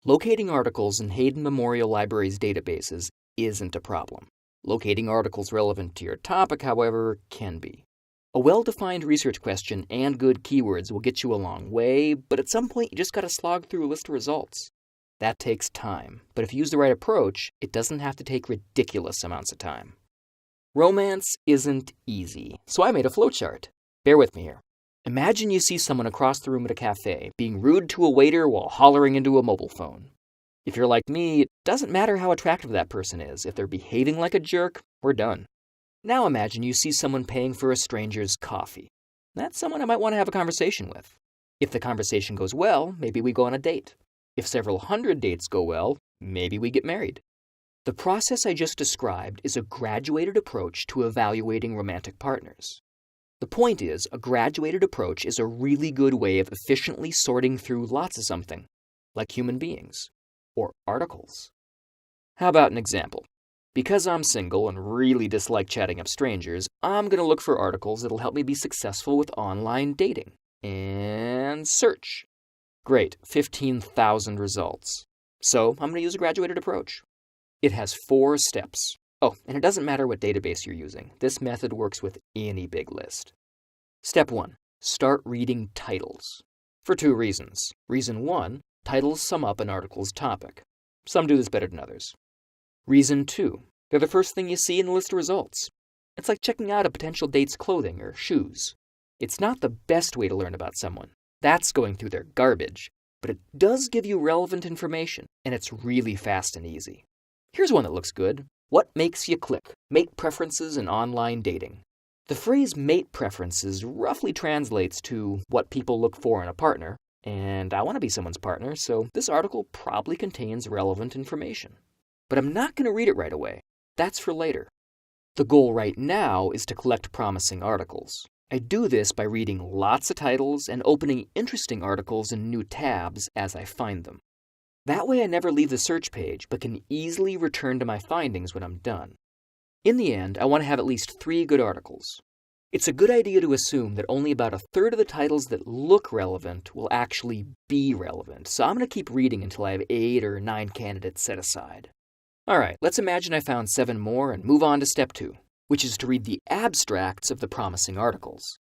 Locating articles in Hayden Memorial Library's databases isn't a problem. Locating articles relevant to your topic, however, can be. A well-defined research question and good keywords will get you a long way, but at some point you just gotta slog through a list of results. That takes time, but if you use the right approach, it doesn't have to take ridiculous amounts of time. Romance isn't easy, so I made a flowchart. Bear with me here. Imagine you see someone across the room at a cafe being rude to a waiter while hollering into a mobile phone. If you're like me, it doesn't matter how attractive that person is. If they're behaving like a jerk, we're done. Now imagine you see someone paying for a stranger's coffee. That's someone I might want to have a conversation with. If the conversation goes well, maybe we go on a date. If several hundred dates go well, maybe we get married. The process I just described is a graduated approach to evaluating romantic partners. The point is, a graduated approach is a really good way of efficiently sorting through lots of something, like human beings, or articles. How about an example? Because I'm single and really dislike chatting up strangers, I'm going to look for articles that'll help me be successful with online dating. And search. Great, 15,000 results. So I'm going to use a graduated approach. It has 4 steps. Oh, and it doesn't matter what database you're using. This method works with any big list. Step 1. Start reading titles. For 2 reasons. Reason 1, titles sum up an article's topic. Some do this better than others. Reason 2, they're the first thing you see in the list of results. It's like checking out a potential date's clothing or shoes. It's not the best way to learn about someone. That's going through their garbage. But it does give you relevant information, and it's really fast and easy. Here's one that looks good. What makes you click? Mate preferences in online dating. The phrase mate preferences roughly translates to what people look for in a partner, and I want to be someone's partner, so this article probably contains relevant information. But I'm not going to read it right away. That's for later. The goal right now is to collect promising articles. I do this by reading lots of titles and opening interesting articles in new tabs as I find them. That way I never leave the search page, but can easily return to my findings when I'm done. In the end, I want to have at least 3 good articles. It's a good idea to assume that only about 1/3 of the titles that look relevant will actually be relevant, so I'm going to keep reading until I have 8 or 9 candidates set aside. Alright, let's imagine I found 7 more and move on to step 2, which is to read the abstracts of the promising articles.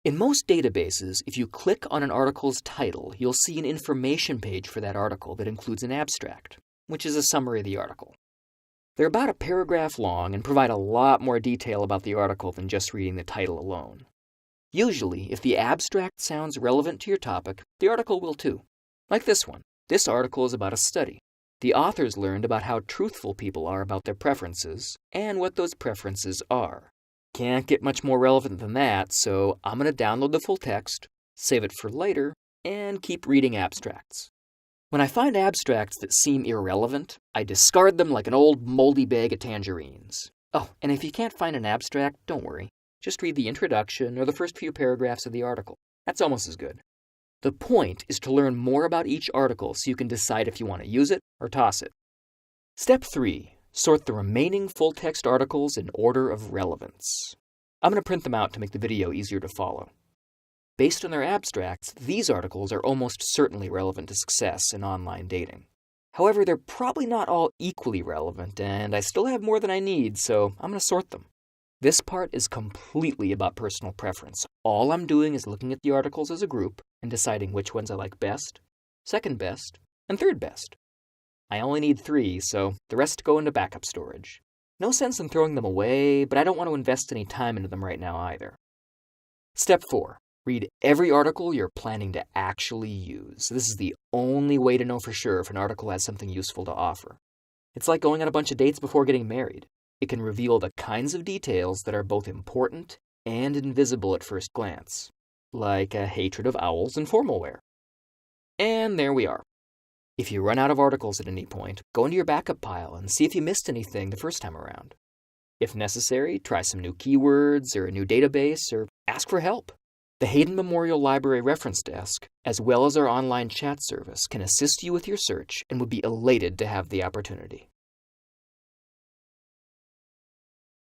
In most databases, if you click on an article's title, you'll see an information page for that article that includes an abstract, which is a summary of the article. They're about a paragraph long and provide a lot more detail about the article than just reading the title alone. Usually, if the abstract sounds relevant to your topic, the article will too. Like this one. This article is about a study. The authors learned about how truthful people are about their preferences and what those preferences are. Can't get much more relevant than that, so I'm going to download the full text, save it for later, and keep reading abstracts. When I find abstracts that seem irrelevant, I discard them like an old moldy bag of tangerines. Oh, and if you can't find an abstract, don't worry. Just read the introduction or the first few paragraphs of the article. That's almost as good. The point is to learn more about each article so you can decide if you want to use it or toss it. Step 3. Sort the remaining full-text articles in order of relevance. I'm going to print them out to make the video easier to follow. Based on their abstracts, these articles are almost certainly relevant to success in online dating. However, they're probably not all equally relevant, and I still have more than I need, so I'm going to sort them. This part is completely about personal preference. All I'm doing is looking at the articles as a group and deciding which ones I like best, second best, and third best. I only need 3, so the rest go into backup storage. No sense in throwing them away, but I don't want to invest any time into them right now either. Step 4. Read every article you're planning to actually use. This is the only way to know for sure if an article has something useful to offer. It's like going on a bunch of dates before getting married. It can reveal the kinds of details that are both important and invisible at first glance, like a hatred of owls in formal wear. And there we are. If you run out of articles at any point, go into your backup pile and see if you missed anything the first time around. If necessary, try some new keywords or a new database or ask for help. The Hayden Memorial Library Reference Desk, as well as our online chat service, can assist you with your search and would be elated to have the opportunity.